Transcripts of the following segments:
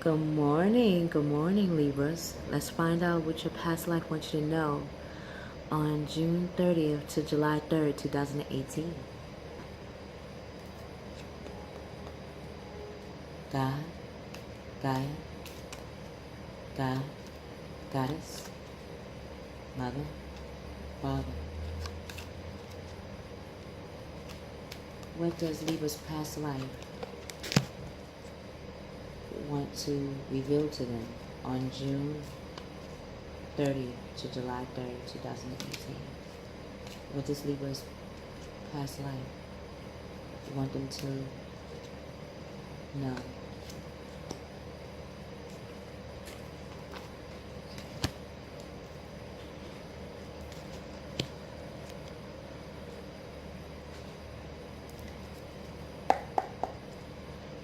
Good morning, Libras. Let's find out what your past life wants you to know on June 30th to July 3rd, 2018. God, Gaia, God, Goddess, Mother, Father. What does Libra's past life want to reveal to them on June 30th to July 3rd, 2018? What does Libra's past life want them to know?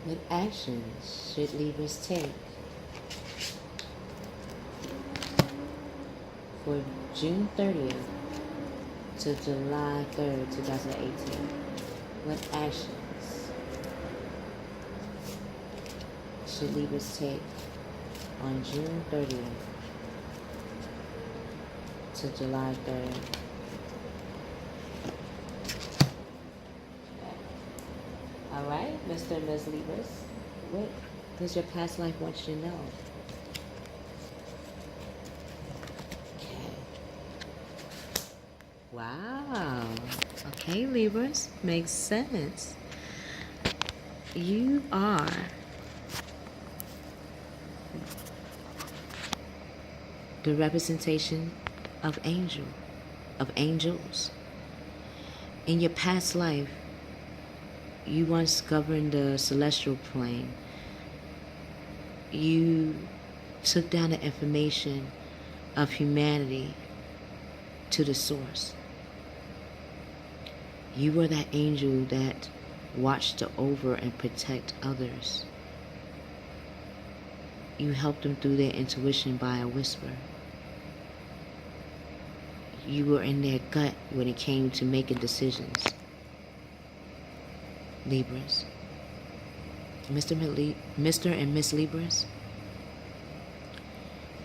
What actions should Libras take for June 30th to July 3rd, 2018? What actions should Libras take on June 30th to July 3rd? All right, Mr. and Ms. Libras, what does your past life want you to know? Okay. Wow. Okay, Libras, makes sense. You are the representation of angels. In your past life, you once governed the celestial plane. You took down the information of humanity to the source. You were that angel that watched to over and protect others. You helped them through their intuition by a whisper. You were in their gut when it came to making decisions. Libras. Mr. and Miss Libras,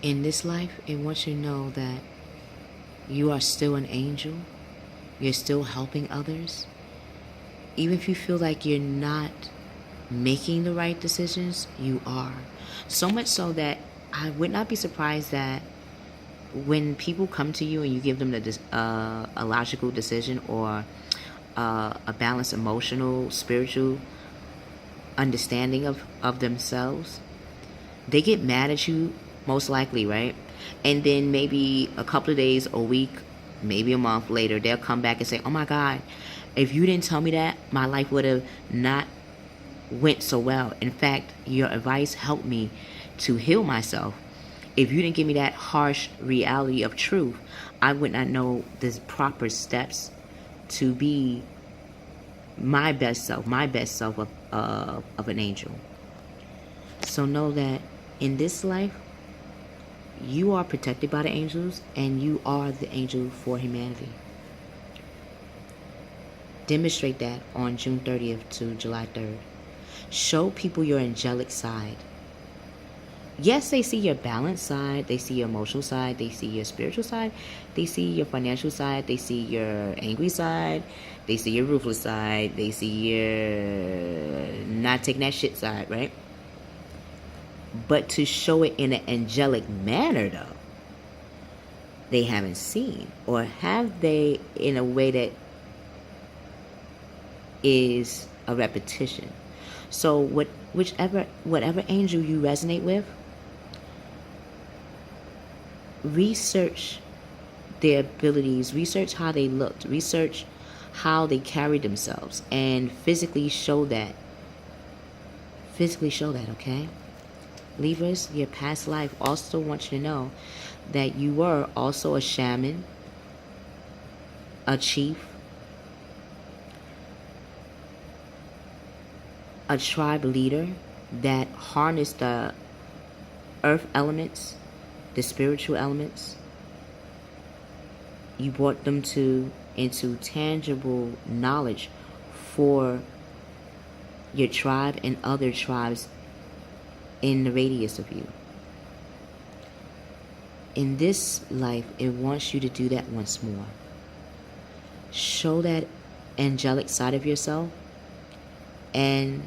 in this life, it wants you to know that you are still an angel. You're still helping others. Even if you feel like you're not making the right decisions, you are. So much so that I would not be surprised that when people come to you and you give them a logical decision or a balanced emotional, spiritual understanding of themselves, they get mad at you, most likely, right? And then maybe a couple of days, a week, maybe a month later, they'll come back and say, oh my God, if you didn't tell me that, my life would have not went so well. In fact, your advice helped me to heal myself. If you didn't give me that harsh reality of truth, I would not know the proper steps to be my best self of an angel. So know that in this life, you are protected by the angels, and you are the angel for humanity. Demonstrate that on June 30th to July 3rd. Show people your angelic side. Yes, they see your balanced side, they see your emotional side, they see your spiritual side, they see your financial side, they see your angry side, they see your ruthless side, they see your not taking that shit side, right? But to show it in an angelic manner, though, they haven't seen. Or have they in a way that is a repetition? So whatever angel you resonate with, research their abilities, research how they looked, research how they carried themselves, and physically show that. Okay? Libras, your past life also wants you to know that you were also a shaman, a chief, a tribe leader that harnessed the earth elements, the spiritual elements. You brought them into tangible knowledge for your tribe and other tribes in the radius of you. In this life, it wants you to do that once more. Show that angelic side of yourself, and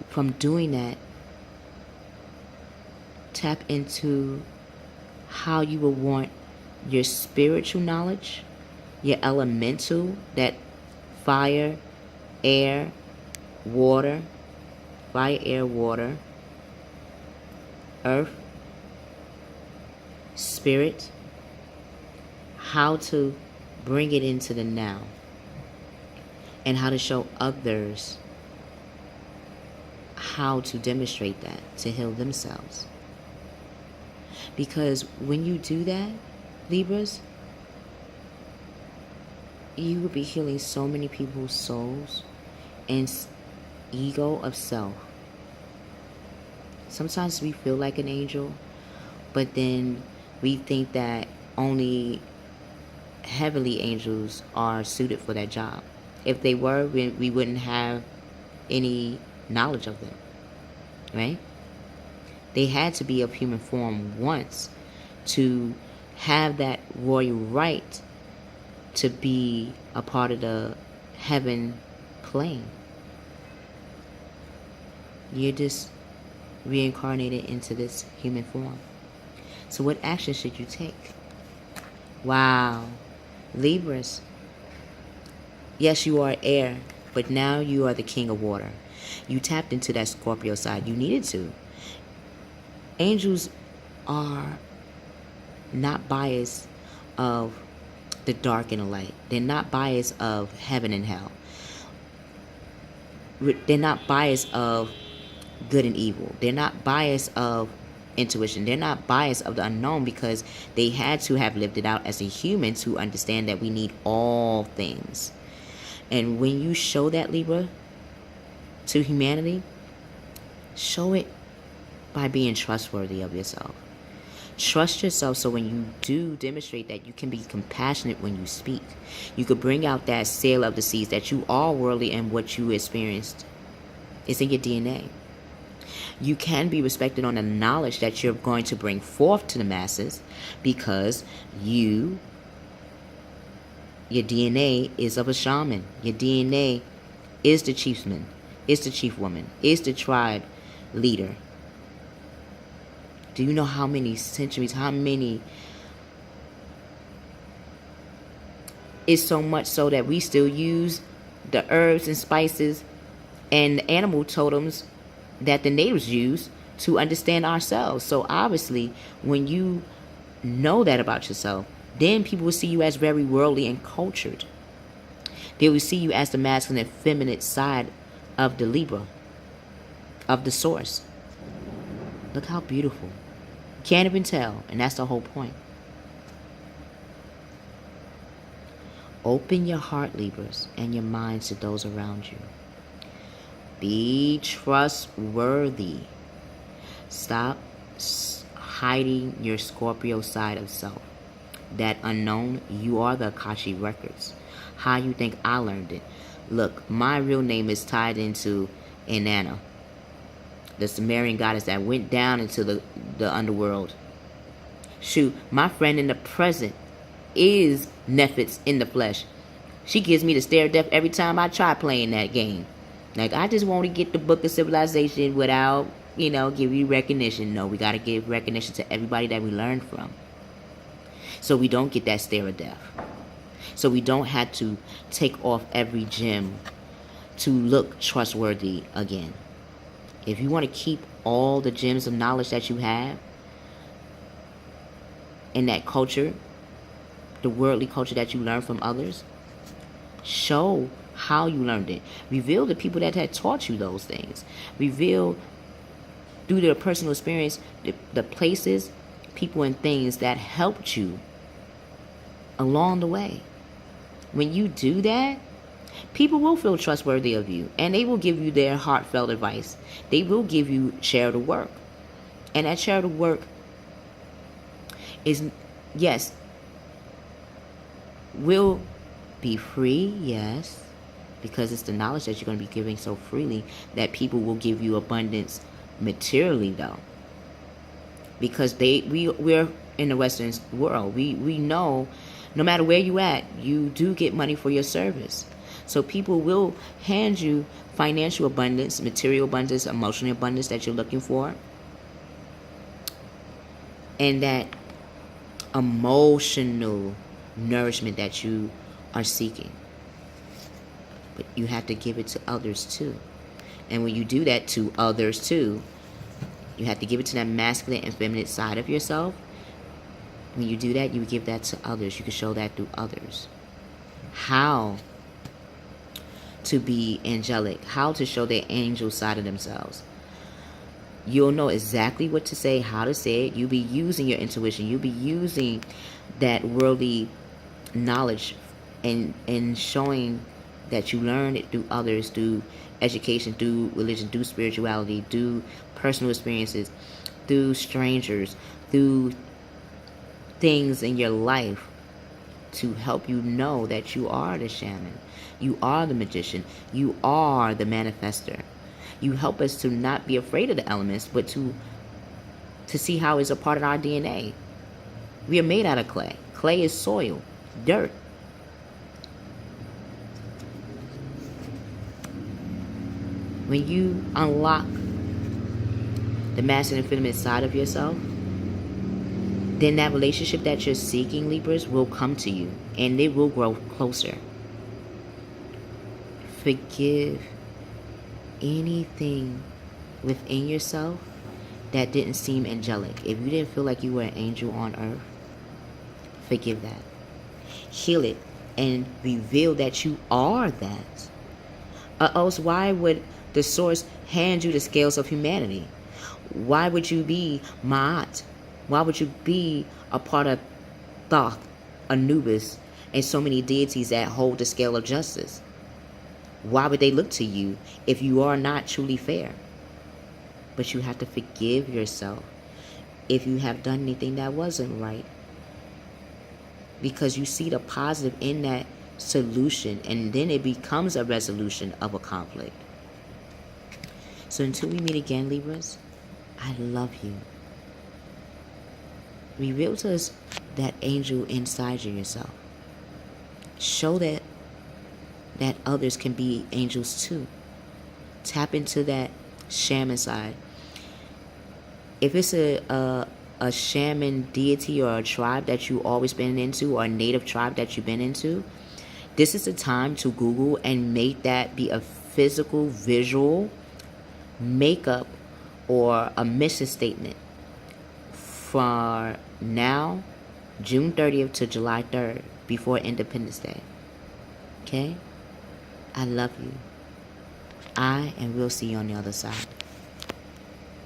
from doing that, tap into how you will want your spiritual knowledge, your elemental, that fire, air, water, earth, spirit, how to bring it into the now, and how to show others how to demonstrate that to heal themselves. Because when you do that, Libras, you will be healing so many people's souls and ego of self. Sometimes we feel like an angel, but then we think that only heavenly angels are suited for that job. If they were, we wouldn't have any knowledge of them, right? They had to be of human form once to have that royal right to be a part of the heaven plane. You're just reincarnated into this human form. So what action should you take? Wow. Libras. Yes, you are air, but now you are the king of water. You tapped into that Scorpio side. You needed to. Angels are not biased of the dark and the light. They're not biased of heaven and hell. They're not biased of good and evil. They're not biased of intuition. They're not biased of the unknown, because they had to have lived it out as a human to understand that we need all things. And when you show that, Libra, to humanity, show it by being trustworthy of yourself. Trust yourself, so when you do demonstrate that, you can be compassionate when you speak. You could bring out that sail of the seas, that you are worldly and what you experienced is in your DNA. You can be respected on the knowledge that you're going to bring forth to the masses, because your DNA is of a shaman. Your DNA is the chiefsman, is the chief woman, is the tribe leader. Do you know how many centuries, how many? It's so much so that we still use the herbs and spices and the animal totems that the natives use to understand ourselves. So obviously, when you know that about yourself, then people will see you as very worldly and cultured. They will see you as the masculine and feminine side of the Libra, of the source. Look how beautiful. Can't even tell, and that's the whole point. Open your heart, Libras, and your minds to those around you. Be trustworthy. Stop hiding your Scorpio side of self. That unknown, you are the Akashic records. How you think I learned it? Look, my real name is tied into Inanna, the Sumerian goddess that went down into the underworld. Shoot, my friend in the present is Nephits in the flesh. She gives me the stare of death every time I try playing that game. Like, I just want to get the Book of Civilization without, give you recognition. No, we got to give recognition to everybody that we learn from, so we don't get that stare of death. So we don't have to take off every gem to look trustworthy again. If you want to keep all the gems of knowledge that you have in that culture, the worldly culture that you learn from others, show how you learned it. Reveal the people that had taught you those things. Reveal through their personal experience the places, people, and things that helped you along the way. When you do that, people will feel trustworthy of you, and they will give you their heartfelt advice. They will give you charitable work. And that charitable work is, yes, will be free, because it's the knowledge that you're going to be giving so freely that people will give you abundance materially though, because we're in the Western world. We know no matter where you at, you do get money for your service. So people will hand you financial abundance, material abundance, emotional abundance that you're looking for, and that emotional nourishment that you are seeking. But you have to give it to others too. And when you do that to others too, you have to give it to that masculine and feminine side of yourself. When you do that, you give that to others. You can show that through others. How to be angelic, how to show their angel side of themselves. You'll know exactly what to say, how to say it. You'll be using your intuition. You'll be using that worldly knowledge and showing that you learn it through others, through education, through religion, through spirituality, through personal experiences, through strangers, through things in your life, to help you know that you are the shaman, you are the magician, you are the manifester. You help us to not be afraid of the elements, but to see how it's a part of our DNA. We are made out of clay. Clay is soil, dirt. When you unlock the masculine and feminine side of yourself, then that relationship that you're seeking, Libras, will come to you, and it will grow closer. Forgive anything within yourself that didn't seem angelic. If you didn't feel like you were an angel on earth, forgive that. Heal it and reveal that you are that. Or else why would the source hand you the scales of humanity? Why would you be Ma'at? Why would you be a part of Thoth, Anubis, and so many deities that hold the scale of justice? Why would they look to you if you are not truly fair? But you have to forgive yourself if you have done anything that wasn't right, because you see the positive in that solution, and then it becomes a resolution of a conflict. So until we meet again, Libras, I love you. Reveal to us that angel inside you yourself. Show that others can be angels too. Tap into that shaman side. If it's a shaman deity or a tribe that you've always been into, or a native tribe that you've been into, this is the time to Google and make that be a physical, visual makeup or a mission statement for now, June 30th to July 3rd, before Independence Day. Okay? I love you. And we'll see you on the other side.